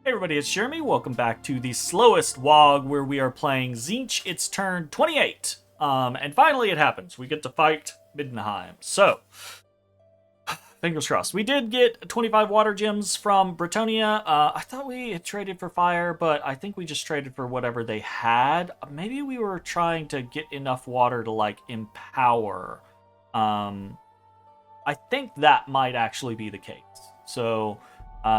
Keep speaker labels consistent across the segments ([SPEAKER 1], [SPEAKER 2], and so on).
[SPEAKER 1] Hey everybody, it's Jeremy. Welcome back to the Slowest WAAAGH, where we are playing Tzeentch. It's turn 28. And finally it happens. We get to fight Middenheim. So, fingers crossed. We did get 25 water gems from Bretonnia. I thought we had traded for fire, but I think we just traded for whatever they had. Maybe we were trying to get enough water to, like, empower. I think that might actually be the case. So,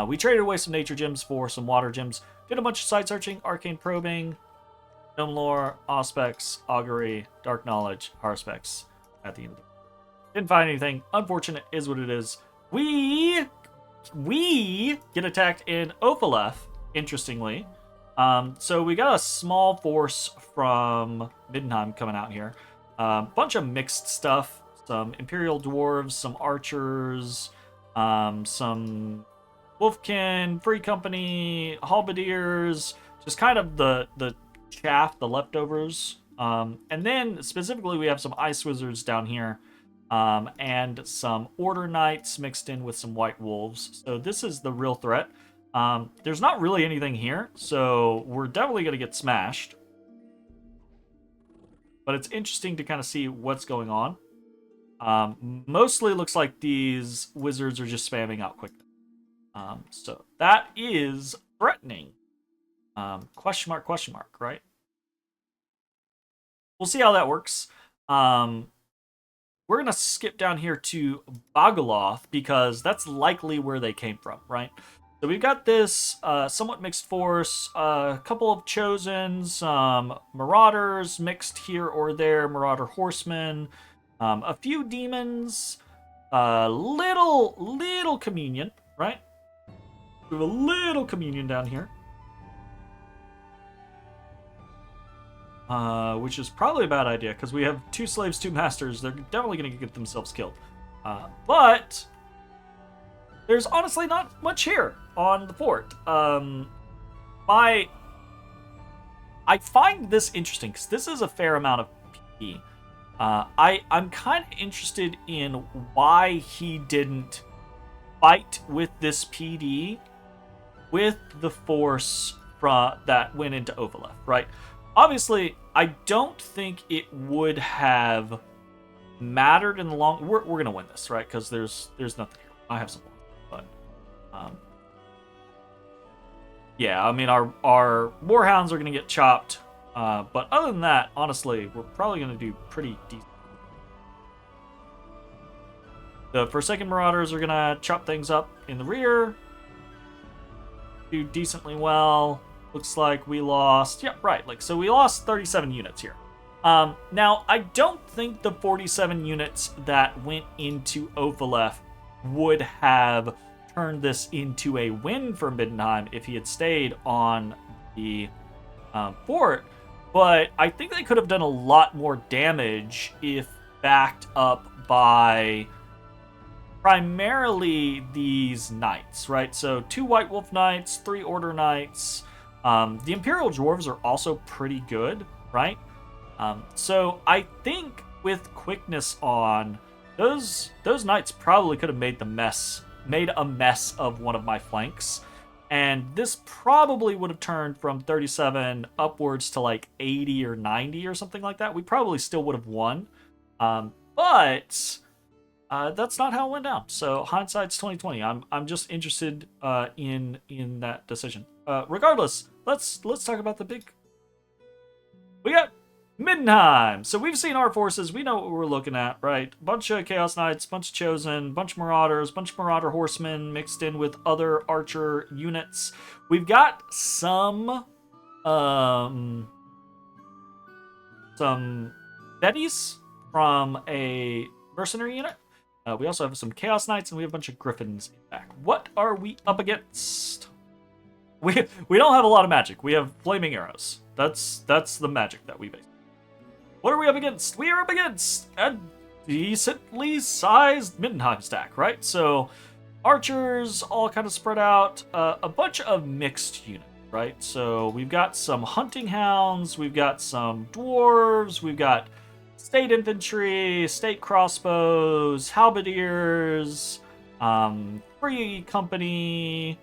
[SPEAKER 1] we traded away some nature gems for some water gems. Did a bunch of side searching, arcane probing, gnome lore, auspex, augury, dark knowledge, harspex at the end of the day. Didn't find anything. Unfortunate is what it is. We get attacked in Ophaleth, interestingly. So we got a small force from Middenheim coming out here. Bunch of mixed stuff. Some Imperial Dwarves, some Archers, some Wolfkin, Free Company, Halberdiers, just kind of the chaff, the leftovers. And then specifically we have some Ice Wizards down here, and some Order Knights mixed in with some White Wolves. So this is the real threat. There's not really anything here, so we're definitely going to get smashed. But it's interesting to kind of see what's going on. Mostly looks like these wizards are just spamming out quickly. So that is threatening. Question mark, right? We'll see how that works. We're going to skip down here to Bagaloth because that's likely where they came from, right? So we've got this somewhat mixed force, a couple of chosen, some marauders mixed here or there, marauder horsemen, a few demons, little communion, right? We have a little communion down here. Which is probably a bad idea, because we have 2 slaves, 2 masters. They're definitely going to get themselves killed. But there's honestly not much here on the fort. I find this interesting, because this is a fair amount of PP. I'm kind of interested in why he didn't fight with this PD with the force that went into Ophaleth, right? Obviously, I don't think it would have mattered in the long... We're going to win this, right? Because there's nothing here. I have some more, but... yeah, I mean, our Warhounds are going to get chopped. But other than that, honestly, we're probably going to do pretty decent. The Forsaken Marauders are going to chop things up in the rear. Do decently well. Looks like we lost... Yeah, right. So we lost 37 units here. Now, I don't think the 47 units that went into Ophaleth would have turned this into a win for Middenheim if he had stayed on the fort. But I think they could have done a lot more damage if backed up by primarily these knights, right? So 2 White Wolf Knights, 3 Order Knights. The Imperial Dwarves are also pretty good, right? So I think with quickness on, those knights probably could have made a mess of one of my flanks. And this probably would have turned from 37 upwards to like 80 or 90 or something like that. We probably still would have won. But that's not how it went down. So hindsight's 2020. I'm just interested in that decision. Regardless, let's talk about the big... We got Middenheim. So we've seen our forces. We know what we're looking at, right? Bunch of Chaos Knights, bunch of Chosen, bunch of Marauders, bunch of Marauder Horsemen mixed in with other Archer units. We've got some Betties from a mercenary unit. We also have some Chaos Knights, and we have a bunch of Griffins in back. What are we up against? We don't have a lot of magic. We have flaming arrows. That's the magic that we base. What are we up against? We are up against a decently sized Middenheim stack, right? So Archers all kind of spread out. A bunch of mixed units, right? So we've got some Hunting Hounds. We've got some Dwarves. We've got State Infantry, State Crossbows, Halberdiers, Free Company,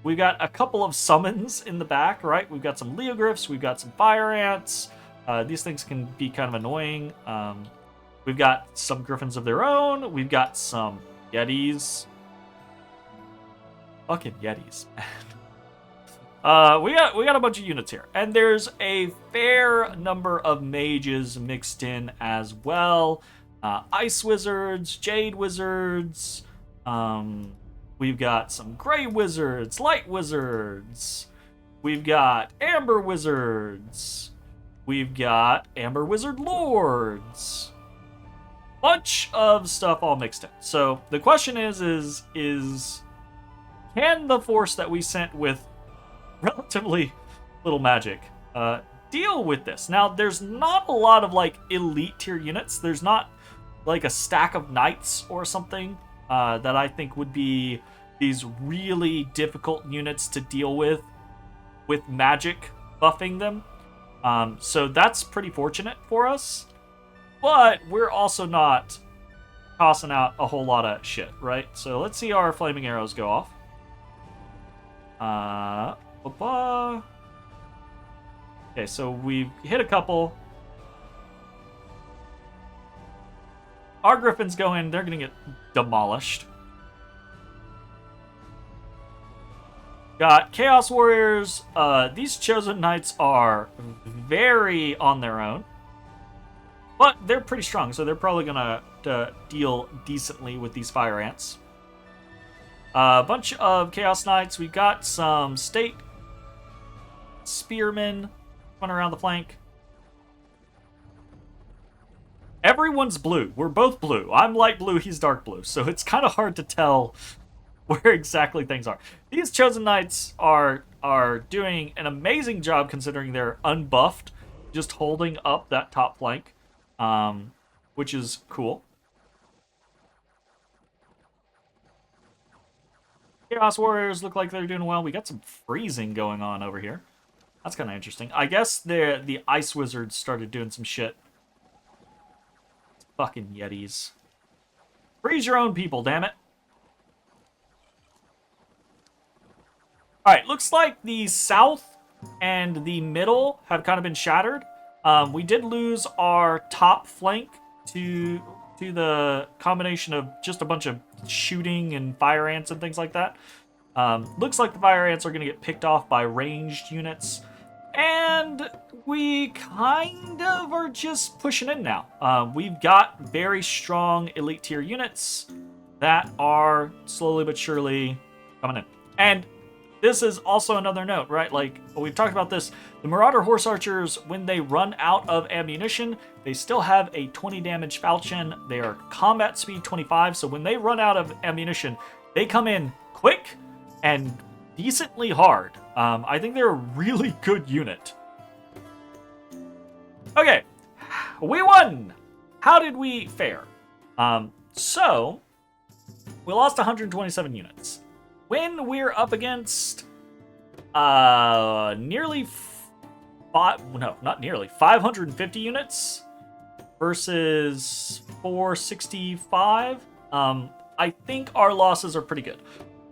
[SPEAKER 1] We've got a couple of summons in the back, right? We've got some Leogryphs, we've got some Fire Ants. These things can be kind of annoying. We've got some Griffins of their own. We've got some Yetis. Fucking Yetis, man. We got a bunch of units here. And there's a fair number of mages mixed in as well. Ice Wizards, Jade Wizards. We've got some Gray Wizards, Light Wizards. We've got Amber Wizards. We've got Amber Wizard Lords. Bunch of stuff all mixed in. So the question is can the force that we sent with relatively little magic deal with this? Now, there's not a lot of like elite tier units. There's not like a stack of knights or something that I think would be these really difficult units to deal with magic buffing them. So that's pretty fortunate for us. But we're also not tossing out a whole lot of shit, right? So let's see our flaming arrows go off. Okay, so we've hit a couple. Our Griffins go in, they're gonna get demolished. Got Chaos Warriors. These Chosen Knights are very on their own. But they're pretty strong, so they're probably gonna deal decently with these Fire Ants. A bunch of Chaos Knights. We've got some State Spearmen running around the flank. Everyone's blue. We're both blue. I'm light blue, he's dark blue. So it's kind of hard to tell where exactly things are. These Chosen Knights are doing an amazing job considering they're unbuffed, just holding up that top flank, which is cool. Chaos Warriors look like they're doing well. We got some freezing going on over here. That's kind of interesting. I guess the Ice Wizards started doing some shit. Fucking Yetis. Freeze your own people, damn it. Alright, looks like the south and the middle have kind of been shattered. We did lose our top flank to the combination of just a bunch of shooting and Fire Ants and things like that. Looks like the Fire Ants are going to get picked off by ranged units. And we kind of are just pushing in now. We've got very strong elite tier units that are slowly but surely coming in. And this is also another note, right? Like, we've talked about this. The Marauder Horse Archers, when they run out of ammunition, they still have a 20 damage falchion. They are combat speed 25, so when they run out of ammunition, they come in quick and decently hard. I think they're a really good unit. Okay, we won! How did we fare? So, we lost 127 units. When we're up against nearly 550 units versus 465, I think our losses are pretty good.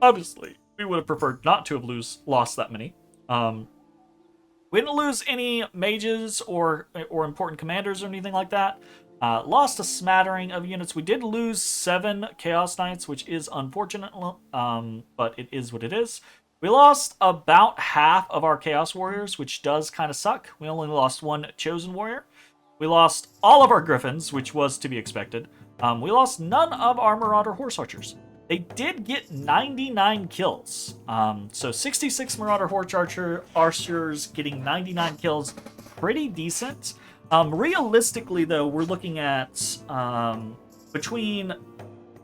[SPEAKER 1] Obviously, we would have preferred not to have lost that many. We didn't lose any mages or important commanders or anything like that. Lost a smattering of units. We did lose 7 Chaos Knights, which is unfortunate, but it is what it is. We lost about half of our Chaos Warriors, which does kind of suck. We only lost 1 Chosen Warrior. We lost all of our Griffins, which was to be expected. We lost none of our Marauder Horse Archers. They did get 99 kills. So 66 Marauder Horse Archers getting 99 kills. Pretty decent. Realistically, though, we're looking at between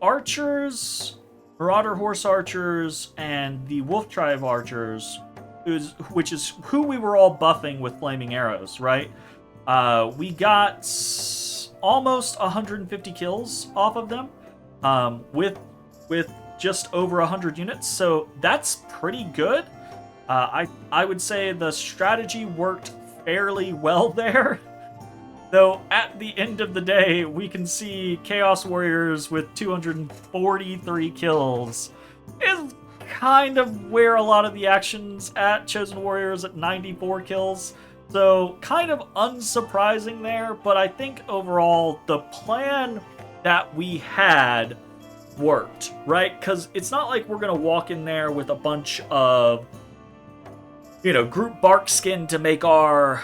[SPEAKER 1] Archers, Marauder Horse Archers, and the Wolf Tribe Archers, which is who we were all buffing with Flaming Arrows, right? We got almost 150 kills off of them with just over 100 units, so that's pretty good. I would say the strategy worked fairly well there. Though, at the end of the day, we can see Chaos Warriors with 243 kills is kind of where a lot of the action's at. Chosen Warriors at 94 kills. So kind of unsurprising there, but I think overall the plan that we had worked, right? Because it's not like we're going to walk in there with a bunch of, group bark skin to make our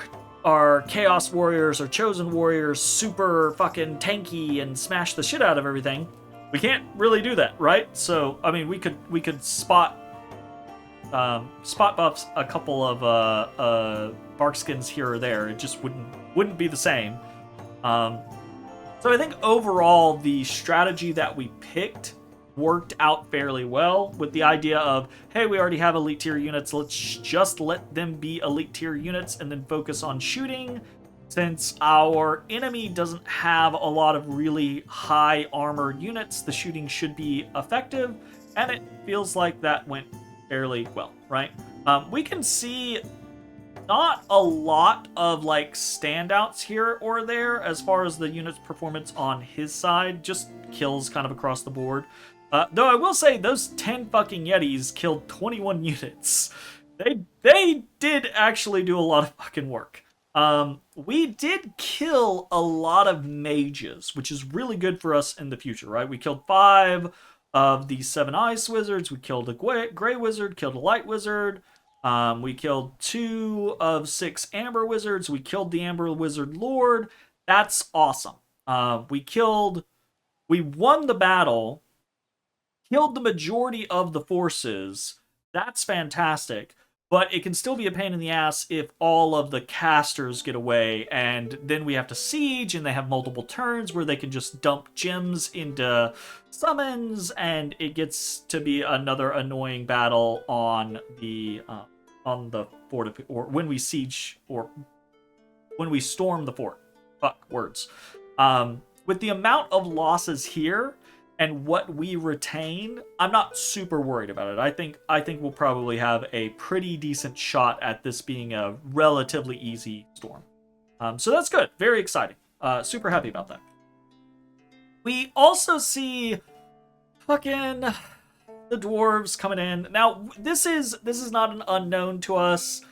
[SPEAKER 1] Chaos Warriors or Chosen Warriors super fucking tanky and smash the shit out of everything. We can't really do that, right? So, I mean, we could spot buffs a couple of bark skins here or there. It just wouldn't be the same. So I think overall the strategy that we picked worked out fairly well, with the idea of, hey, we already have elite tier units, let's just let them be elite tier units and then focus on shooting. Since our enemy doesn't have a lot of really high armor units, the shooting should be effective, and it feels like that went fairly well, right? We can see not a lot of like standouts here or there as far as the unit's performance on his side, just kills kind of across the board. Though I will say those 10 fucking Yetis killed 21 units. They did actually do a lot of fucking work. We did kill a lot of mages, which is really good for us in the future, right? We killed 5 of the 7 ice wizards. We killed a gray wizard, killed a light wizard. We killed 2 of 6 amber wizards. We killed the amber wizard lord. That's awesome. We won the battle, killed the majority of the forces. That's fantastic. But it can still be a pain in the ass if all of the casters get away, and then we have to siege, and they have multiple turns where they can just dump gems into summons, and it gets to be another annoying battle on the fort, or when we siege, or when we storm the fort. Fuck words. With the amount of losses here and what we retain, I'm not super worried about it. I think we'll probably have a pretty decent shot at this being a relatively easy storm. So that's good. Very exciting. Super happy about that. We also see fucking the dwarves coming in. Now, this is not an unknown to us.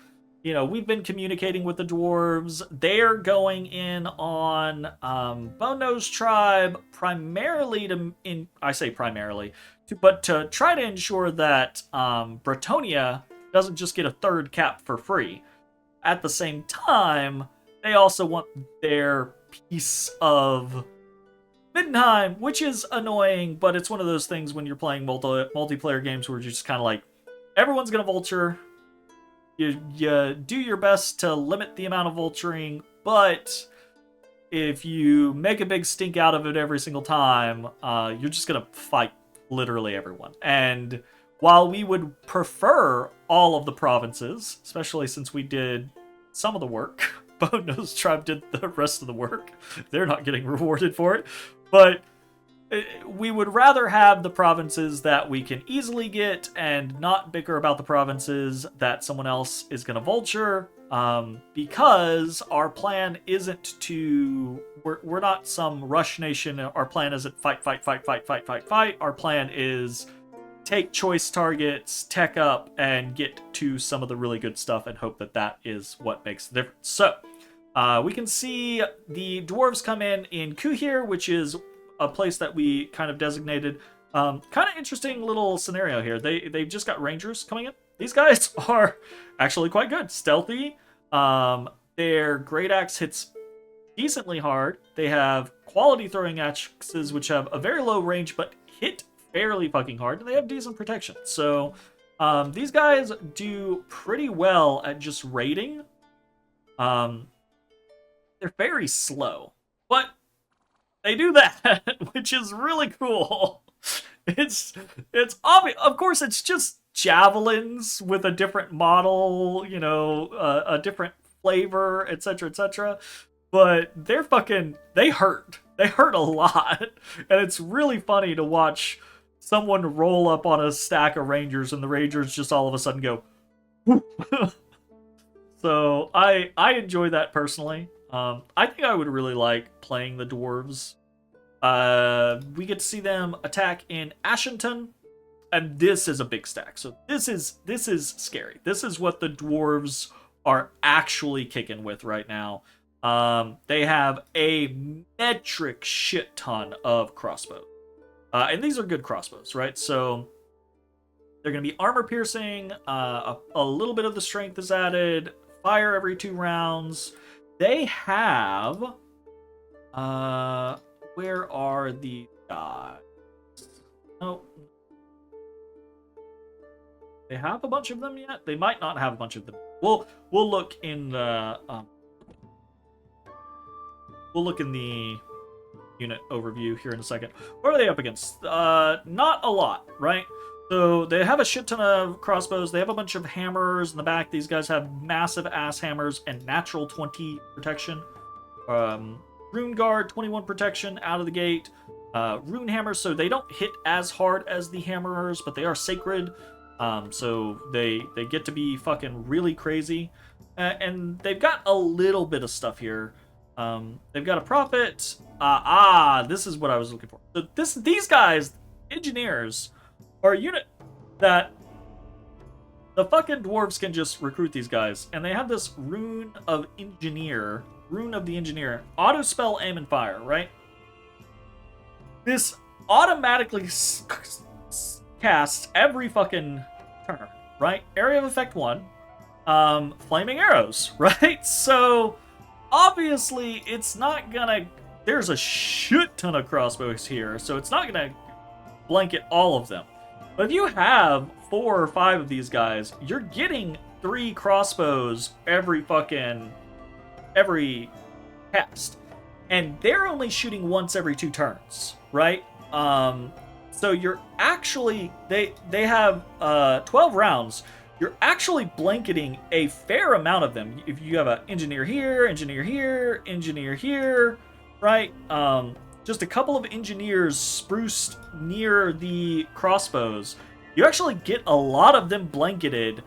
[SPEAKER 1] We've been communicating with the dwarves. They're going in on Bone Nose Tribe primarily to try to ensure that Bretonnia doesn't just get a 3rd cap for free. At the same time, they also want their piece of Middenheim, which is annoying, but it's one of those things when you're playing multiplayer games where you're just kind of like, everyone's going to vulture. You do your best to limit the amount of vulturing, but if you make a big stink out of it every single time, you're just going to fight literally everyone. And while we would prefer all of the provinces, especially since we did some of the work, Bone Nose Tribe did the rest of the work. They're not getting rewarded for it. But we would rather have the provinces that we can easily get and not bicker about the provinces that someone else is going to vulture, because our plan isn't to... We're not some rush nation. Our plan isn't fight. Our plan is take choice targets, tech up, and get to some of the really good stuff and hope that that is what makes the difference. So, we can see the dwarves come in Kuhir, which is a place that we kind of designated. Kind of interesting little scenario here. They've just got rangers coming in. These guys are actually quite good. Stealthy. Their great axe hits decently hard. They have quality throwing axes, which have a very low range, but hit fairly fucking hard. And they have decent protection. So, these guys do pretty well at just raiding. They're very slow, but they do that, which is really cool. It's obvious. Of course, it's just javelins with a different model, a different flavor, etc., etc. But they hurt. They hurt a lot, and it's really funny to watch someone roll up on a stack of rangers, and the rangers just all of a sudden go. So I enjoy that personally. I think I would really like playing the dwarves. We get to see them attack in Ashington. and this is a big stack. So this is scary. This is what the dwarves are actually kicking with right now. They have a metric shit ton of crossbows. And these are good crossbows, right? So they're going to be armor piercing. A little bit of the strength is added. Fire every 2 rounds. They have... where are the guys? Oh. They have a bunch of them yet? They might not have a bunch of them. We'll look in the... we'll look in the unit overview here in a second. What are they up against? Not a lot, right? So they have a shit ton of crossbows. They have a bunch of hammers in the back. These guys have massive ass hammers and natural 20 protection. Rune guard, 21 protection out of the gate. Rune hammers, so they don't hit as hard as the hammerers, but they are sacred. So they get to be fucking really crazy. And they've got a little bit of stuff here. They've got a prophet. This is what I was looking for. So these guys, engineers, are a unit that the fucking dwarves can just recruit these guys. And they have this rune of the engineer, auto spell, aim, and fire, right? This automatically casts every fucking turn, right? Area of effect 1, flaming arrows, right? So obviously it's not gonna, there's a shit ton of crossbows here, so it's not gonna blanket all of them. But if you have 4 or 5 of these guys, you're getting 3 crossbows every cast. And they're only shooting once every 2 turns, right? So you're actually, they have 12 rounds. You're actually blanketing a fair amount of them. If you have an engineer here, engineer here, engineer here, right? Just a couple of engineers spruced near the crossbows. You actually get a lot of them blanketed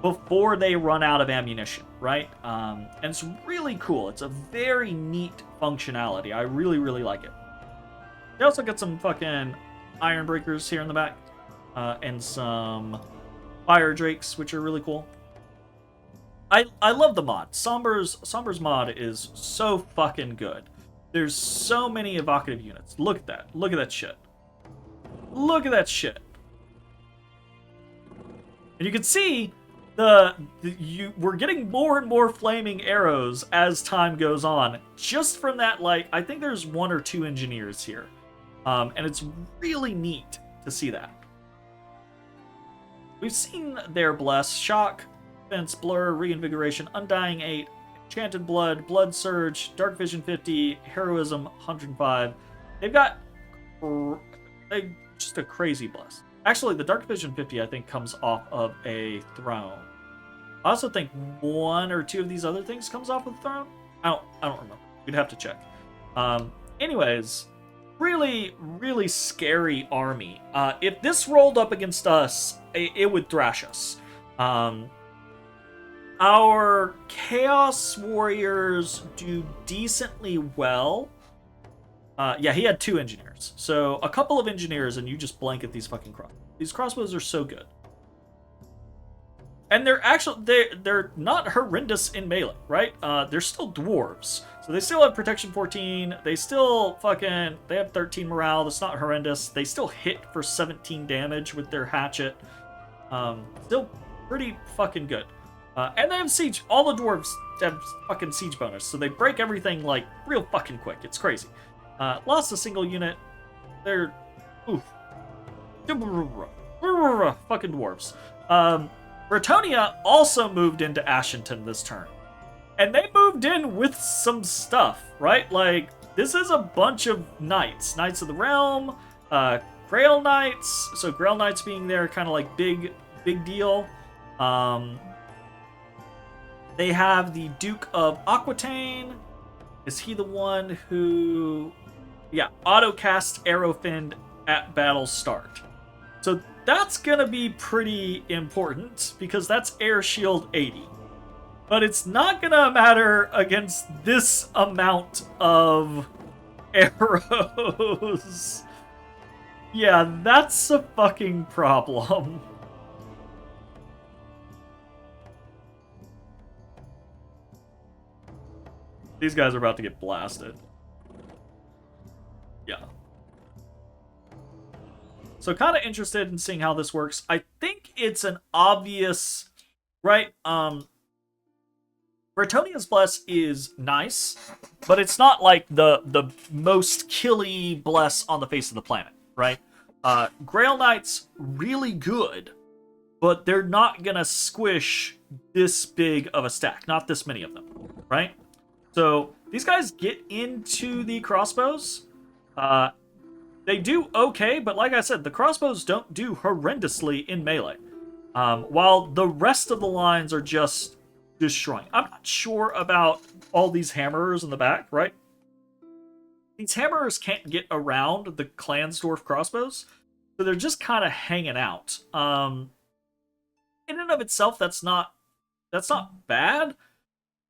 [SPEAKER 1] before they run out of ammunition, right? And it's really cool. It's a very neat functionality. I really, really like it. They also got some fucking iron breakers here in the back, and some fire drakes, which are really cool. I love the mod. Sombre's mod is so fucking good. There's so many evocative units. Look at that. Look at that shit. Look at that shit. And you can see we're getting more and more flaming arrows as time goes on. Just from that, like, I think there's 1 or 2 engineers here. And it's really neat to see that. We've seen their bless, shock, fence, blur, reinvigoration, undying 8, enchanted blood, blood surge, dark vision 50, heroism 105. They've got just a crazy bless. Actually, the dark vision 50 I think comes off of a throne. I also think 1 or 2 of these other things comes off of the throne. I don't remember. We'd have to check. Anyways, really, really scary army. If this rolled up against us, it would thrash us. Our Chaos Warriors do decently well. Yeah, he had 2 engineers. So a couple of engineers and you just blanket these fucking crossbows. These crossbows are so good. And they're not horrendous in melee, right? They're still dwarves. So they still have protection 14. They still they have 13 morale. That's not horrendous. They still hit for 17 damage with their hatchet. Still pretty fucking good. And they have siege. All the dwarves have fucking siege bonus. So they break everything like real fucking quick. It's crazy. Lost a single unit. They're... Oof. Fucking dwarves. Bretonnia also moved into Ashington this turn. And they moved in with some stuff, right? Like, this is a bunch of knights. Knights of the Realm, Grail Knights. So Grail Knights being there, kind of like big deal. They have the Duke of Aquitaine. Is he the one who... Yeah, auto-cast Arrowfin at battle start. So that's gonna be pretty important, because that's Air Shield 80. But it's not gonna matter against this amount of arrows. Yeah, that's a fucking problem. These guys are about to get blasted. Yeah. So kind of interested in seeing how this works. I think it's an obvious, right? Bretonia's Bless is nice, but it's not like the most killy bless on the face of the planet, right? Grail Knight's really good, but they're not gonna squish this big of a stack. Not this many of them, right? So these guys get into the crossbows. They do okay, but like I said, the crossbows don't do horrendously in melee. While the rest of the lines are just destroying. I'm not sure about all these hammerers in the back, right? These hammerers can't get around the Clansdorf crossbows, so they're just kind of hanging out. In and of itself, that's not bad,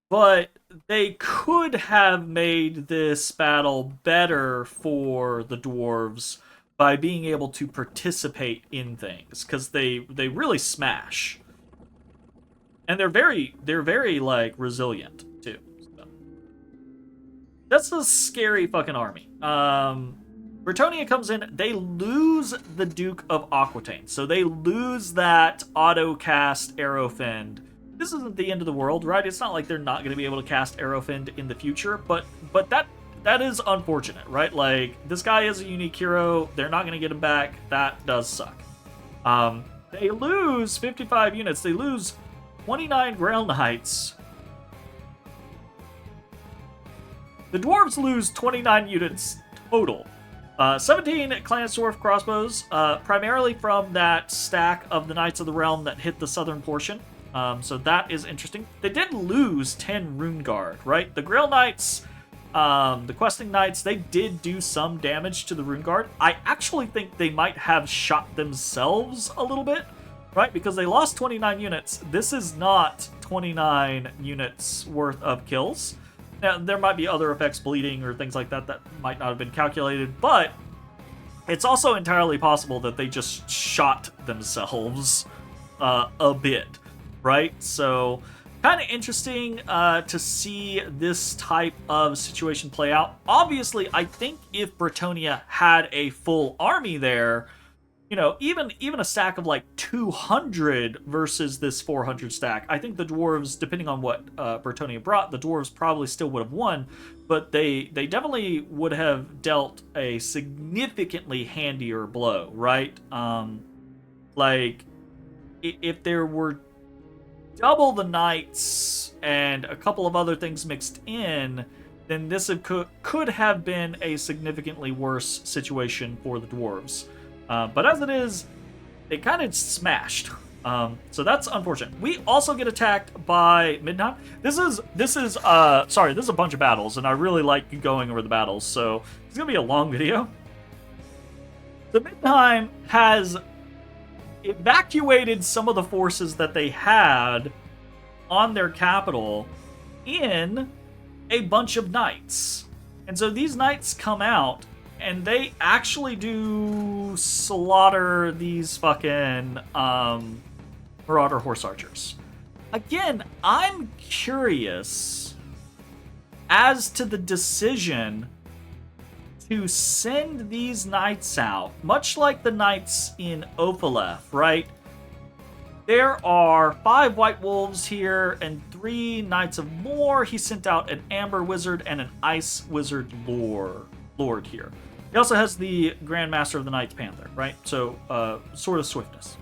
[SPEAKER 1] but they could have made this battle better for the dwarves by being able to participate in things, because they really smash. And they're very like resilient too. So. That's a scary fucking army. Bretonnia comes in, they lose the Duke of Aquitaine. So they lose that auto cast Arrowfend. This isn't the end of the world, right? It's not like they're not going to be able to cast Arrowfend in the future, but that is unfortunate, right? Like, this guy is a unique hero. They're not going to get him back. That does suck. They lose 55 units. They lose 29 Grail Knights. The dwarves lose 29 units total. 17 Clansdorf crossbows, primarily from that stack of the Knights of the Realm that hit the southern portion. So that is interesting. They did lose 10 Rune Guard, right? The Grail Knights, the Questing Knights, they did do some damage to the Rune Guard. I actually think they might have shot themselves a little bit, right? Because they lost 29 units. This is not 29 units worth of kills. Now, there might be other effects, bleeding or things like that, that might not have been calculated, but it's also entirely possible that they just shot themselves a bit, right? So, kind of interesting to see this type of situation play out. Obviously, I think if Bretonnia had a full army there, you know, even a stack of like 200 versus this 400 stack, I think the dwarves, depending on what Bretonnia brought, the dwarves probably still would have won, but they definitely would have dealt a significantly handier blow, right? Like, if there were double the knights and a couple of other things mixed in, then this could have been a significantly worse situation for the dwarves. But as it is, they kind of smashed. So that's unfortunate. We also get attacked by Middenheim. This is a bunch of battles, and I really like going over the battles, so it's gonna be a long video. The Middenheim has evacuated some of the forces that they had on their capital in a bunch of knights. And so these knights come out, and they actually do slaughter these fucking Marauder Horse Archers. Again, I'm curious as to the decision to send these knights out, much like the knights in Ophaleth, right? There are 5 White Wolves here and 3 Knights of Moor. He sent out an Amber Wizard and an Ice Wizard Lord here. He also has the Grand Master of the Knights Panther, right? So, Sword of Swiftness.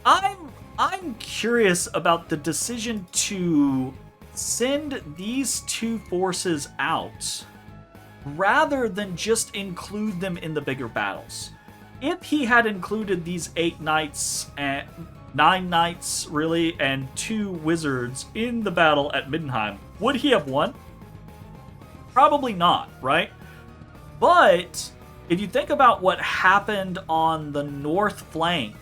[SPEAKER 1] I'm curious about the decision to send these 2 forces out rather than just include them in the bigger battles. If he had included these 8 knights and 9 knights, really, and 2 wizards in the battle at Middenheim, would he have won? Probably not, right? But if you think about what happened on the north flank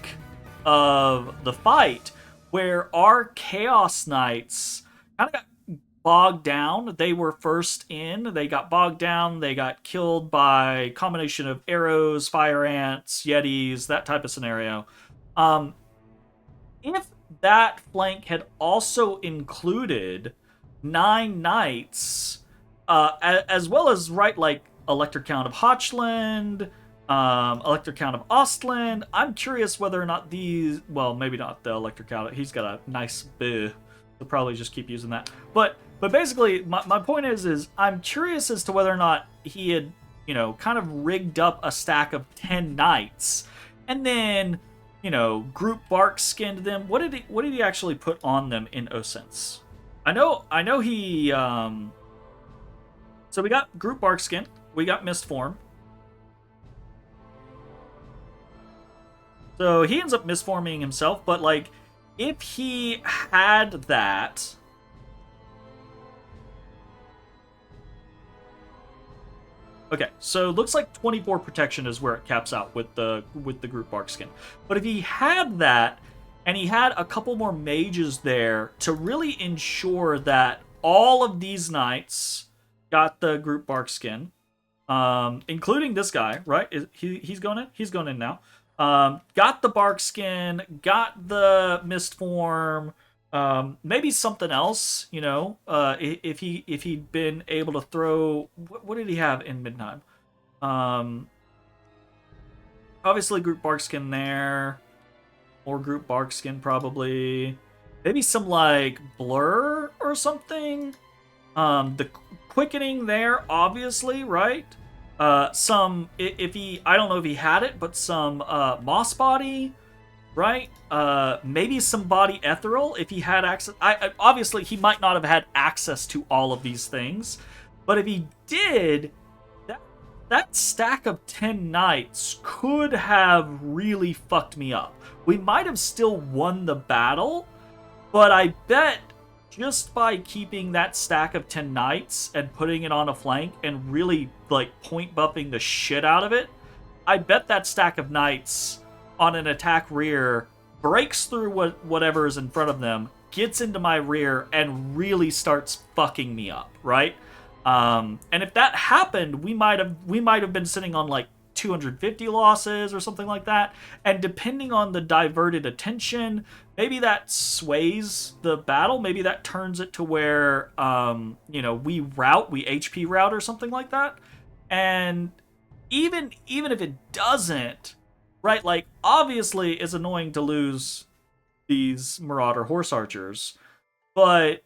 [SPEAKER 1] of the fight, where our Chaos Knights kind of got bogged down. They were first in. They got bogged down. They got killed by a combination of arrows, fire ants, yetis, that type of scenario. If that flank had also included 9 knights, as well as, right, like, Elector Count of Hochland, Elector Count of Ostland. I'm curious whether or not these... Well, maybe not the Elector Count. He's got a nice boo. They'll probably just keep using that. But basically, my point is I'm curious as to whether or not he had, you know, kind of rigged up a stack of 10 knights. And then, you know, group bark skinned them. What did he actually put on them in Osense? I know he... So we got group bark skin. We got mist form. So he ends up misforming himself, but, like, if he had that... Okay, so it looks like 24 protection is where it caps out with the group bark skin. But if he had that, and he had a couple more mages there to really ensure that all of these knights got the group bark skin, including this guy, right? He's going in? He's going in now. Got the bark skin, got the mist form, maybe something else, you know, if he'd been able to throw, what did he have in Middenheim? Obviously group bark skin there, or group bark skin probably, maybe some like blur or something, the quickening there, obviously, right? Some, if he, I don't know if he had it, but some moss body, right? Maybe some body ethereal if he had access. Obviously he might not have had access to all of these things, but if he did, that stack of 10 knights could have really fucked me up. We might have still won the battle, but I bet just by keeping that stack of 10 knights and putting it on a flank and really, like, point buffing the shit out of it, I bet that stack of knights on an attack rear breaks through whatever is in front of them, gets into my rear, and really starts fucking me up, right? And if that happened, we might have been sitting on, like, 250 losses or something like that. And depending on the diverted attention, maybe that sways the battle. Maybe that turns it to where, you know, we HP route or something like that. And even if it doesn't, right, like, obviously it's annoying to lose these Marauder Horse Archers, but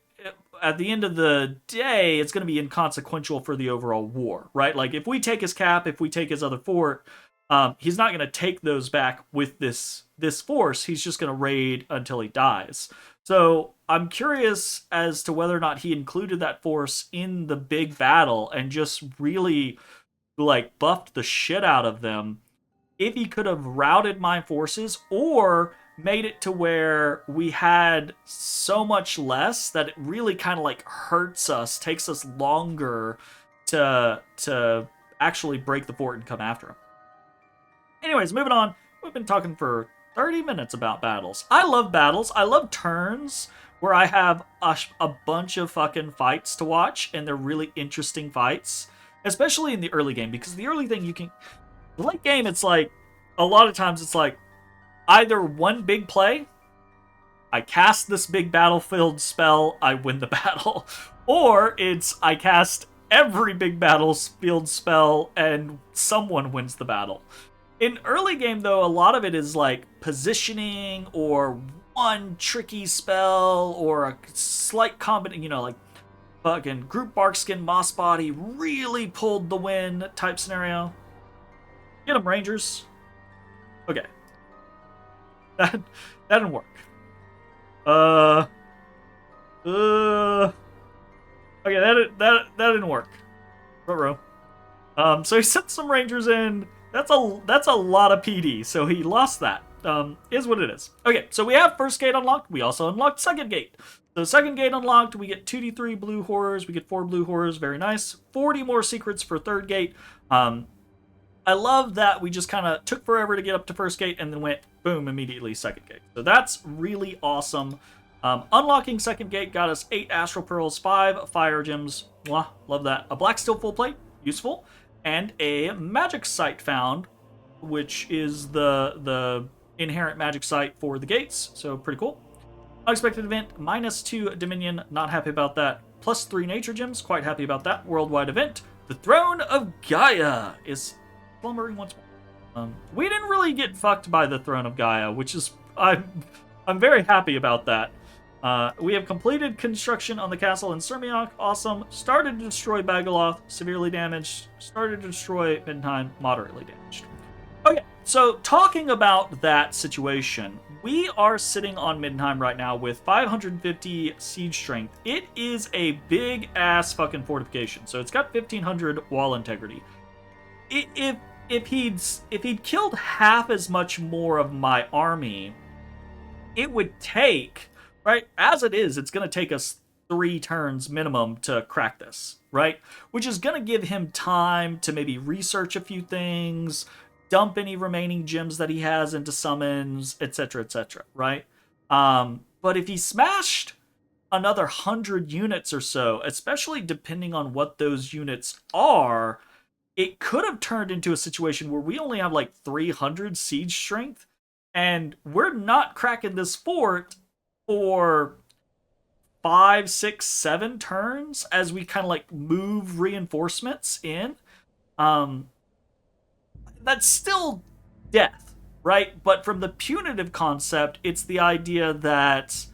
[SPEAKER 1] at the end of the day, it's going to be inconsequential for the overall war, right? Like, if we take his cap, if we take his other fort, he's not going to take those back with this force. He's just going to raid until he dies. So I'm curious as to whether or not he included that force in the big battle and just really, like, buffed the shit out of them. If he could have routed my forces, or made it to where we had so much less that it really kind of, like, hurts us, takes us longer to actually break the fort and come after him. Anyways, moving on. We've been talking for 30 minutes about battles. I love battles. I love turns where I have a bunch of fucking fights to watch, and they're really interesting fights, especially in the early game, because the early thing the late game, it's like, a lot of times it's like, either one big play, I cast this big battlefield spell, I win the battle. Or it's, I cast every big battlefield spell and someone wins the battle. In early game, though, a lot of it is like positioning or one tricky spell or a slight combination, you know, like fucking group barkskin moss body really pulled the win type scenario. Get them, Rangers. Okay. That didn't work. Okay, that didn't work. Ruh-roh. So he sent some Rangers in. That's a lot of PD. So he lost that. Is what it is. Okay, so we have first gate unlocked. We also unlocked second gate. So second gate unlocked. We get 2d3 blue horrors. We get 4 blue horrors. Very nice. 40 more secrets for third gate. I love that we just kind of took forever to get up to first gate and then went, boom, immediately second gate. So that's really awesome. Unlocking second gate got us 8 astral pearls, 5 fire gems. Mwah, love that. A black steel full plate, useful, and a magic site found, which is the inherent magic site for the gates. So pretty cool. Unexpected event, -2 Dominion, not happy about that. +3 nature gems, quite happy about that. Worldwide event, the Throne of Gaia is slumbering once more. We didn't really get fucked by the Throne of Gaia, which is I'm very happy about that. We have completed construction on the castle in Sirmiok, awesome. Started to destroy Bagaloth, severely damaged. Started to destroy Middenheim, moderately damaged. Okay, so talking about that situation, we are sitting on Middenheim right now with 550 siege strength. It is a big ass fucking fortification. So it's got 1500 wall integrity. If he'd killed half as much more of my army, it would take, right? As it is, it's going to take us 3 turns minimum to crack this, right? Which is going to give him time to maybe research a few things, dump any remaining gems that he has into summons, etc., right? But if he smashed another 100 units or so, especially depending on what those units are, it could have turned into a situation where we only have like 300 siege strength, and we're not cracking this fort for 5, 6, 7 turns as we kind of like move reinforcements in. That's still death, right? But from the punitive concept, it's the idea that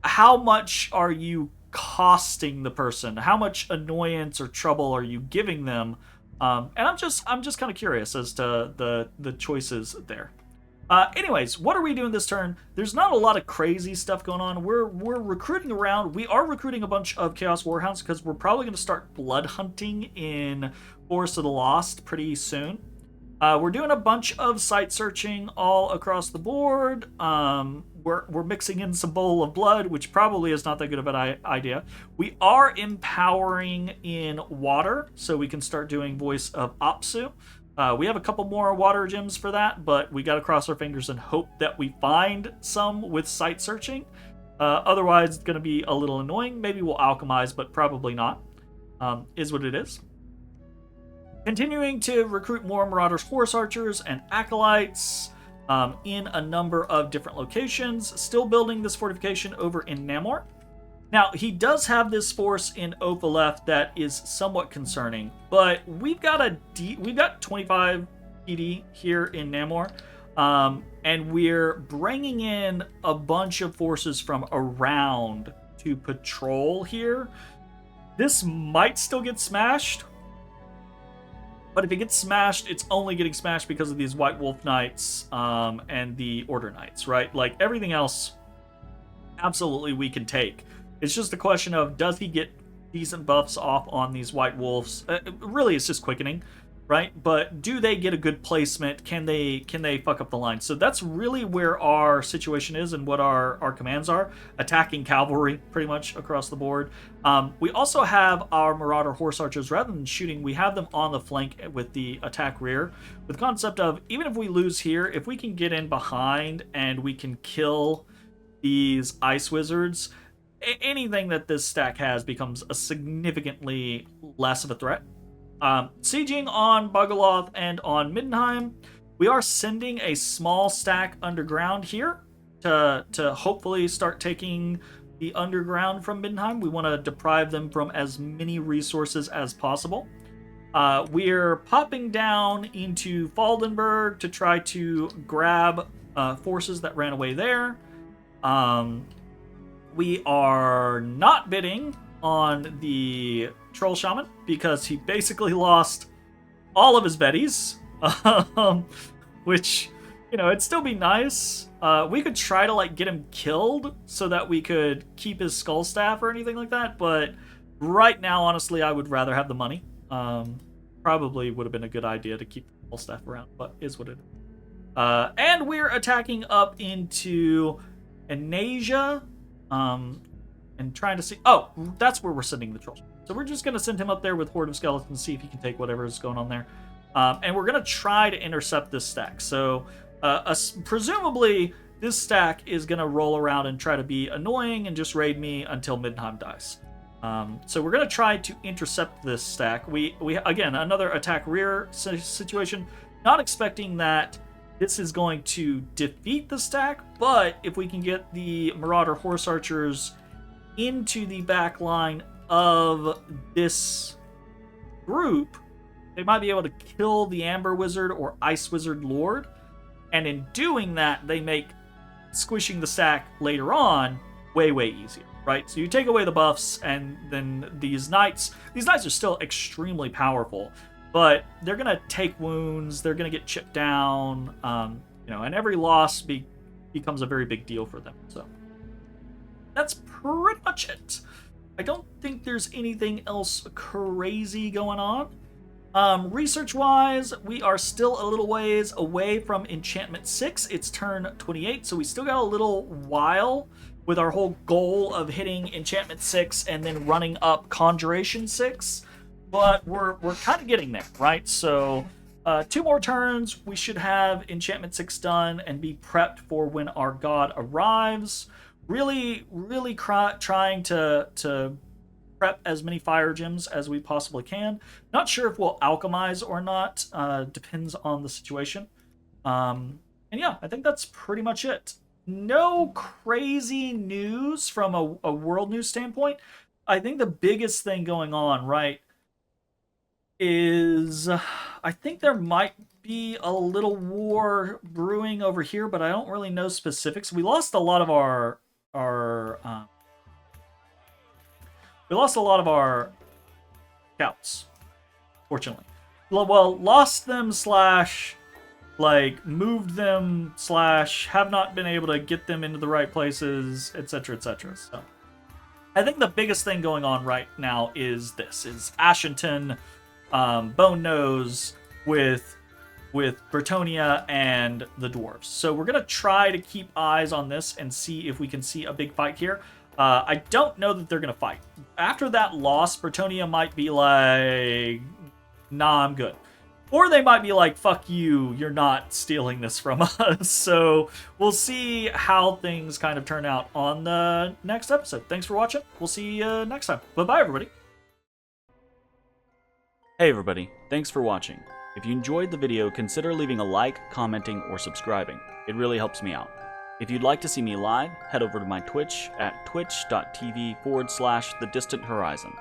[SPEAKER 1] how much are you costing the person? How much annoyance or trouble are you giving them? And I'm just kind of curious as to the choices there. Anyways, what are we doing this turn? There's not a lot of crazy stuff going on. We're recruiting around. We are recruiting a bunch of Chaos Warhounds because we're probably going to start blood hunting in Forest of the Lost pretty soon. We're doing a bunch of site searching all across the board. We're mixing in some Bowl of Blood, which probably is not that good of an idea. We are empowering in water, so we can start doing Voice of Apsu. We have a couple more water gems for that, but we got to cross our fingers and hope that we find some with site searching. Otherwise, it's going to be a little annoying. Maybe we'll alchemize, but probably not. Is what it is. Continuing to recruit more Marauders, Horse Archers, and Acolytes in a number of different locations. Still building this fortification over in Namor. Now, he does have this force in Ophaleth that is somewhat concerning, but we've got 25 PD here in Namor, and we're bringing in a bunch of forces from around to patrol here. This might still get smashed, but if it gets smashed, it's only getting smashed because of these White Wolf Knights and the Order Knights, right? Like, everything else, absolutely we can take. It's just a question of, does he get decent buffs off on these White Wolves? Really, it's just quickening, right? But do they get a good placement? Can they fuck up the line? So that's really where our situation is and what our commands are. Attacking cavalry, pretty much, across the board. We also have our Marauder Horse Archers. Rather than shooting, we have them on the flank with the attack rear. With the concept of, even if we lose here, if we can get in behind and we can kill these Ice Wizards, anything that this stack has becomes a significantly less of a threat. Sieging on Bagaloth and on Middenheim, we are sending a small stack underground here to hopefully start taking the underground from Middenheim. We want to deprive them from as many resources as possible. We're popping down into Faldenberg to try to grab forces that ran away there. We are not bidding on the Troll Shaman because he basically lost all of his Betties, which, you know, it'd still be nice. We could try to, like, get him killed so that we could keep his Skull Staff or anything like that, but right now, honestly, I would rather have the money. Probably would have been a good idea to keep the Skull Staff around, but is what it is. And we're attacking up into Anasia, and trying to see... Oh, that's where we're sending the Trolls. So we're just going to send him up there with Horde of Skeletons, see if he can take whatever is going on there. And we're going to try to intercept this stack. So, presumably, this stack is going to roll around and try to be annoying and just raid me until Middenheim dies. So we're going to try to intercept this stack. We again, another attack rear situation. Not expecting that this is going to defeat the stack, but if we can get the Marauder Horse Archers into the back line of this group, they might be able to kill the Amber Wizard or Ice Wizard Lord, and in doing that, they make squishing the stack later on way easier, right? So you take away the buffs, and then these knights are still extremely powerful, but they're gonna take wounds, they're gonna get chipped down, and every loss becomes a very big deal for them. So that's pretty much it. I don't think there's anything else crazy going on. Research-wise, we are still a little ways away from Enchantment 6. It's turn 28, so we still got a little while with our whole goal of hitting Enchantment 6 and then running up Conjuration 6. But we're kind of getting there, right? So 2 more turns, we should have Enchantment 6 done and be prepped for when our god arrives. Really trying to prep as many fire gems as we possibly can. Not sure if we'll alchemize or not. Depends on the situation. And yeah, I think that's pretty much it. No crazy news from a world news standpoint. I think the biggest thing going on, right, is I think there might be a little war brewing over here, but I don't really know specifics. We lost a lot of our scouts, fortunately. Well, lost them / moved them / have not been able to get them into the right places, etc, etc. So I think the biggest thing going on right now is Ashington, Bone Nose with Bretonnia and the dwarves. So we're gonna try to keep eyes on this and see if we can see a big fight here. I don't know that they're gonna fight. After that loss, Bretonnia might be like, nah, I'm good. Or they might be like, fuck you, you're not stealing this from us. So we'll see how things kind of turn out on the next episode. Thanks for watching. We'll see you next time. Bye-bye, everybody.
[SPEAKER 2] Hey everybody, thanks for watching. If you enjoyed the video, consider leaving a like, commenting, or subscribing. It really helps me out. If you'd like to see me live, head over to my Twitch at twitch.tv/thedistanthorizon.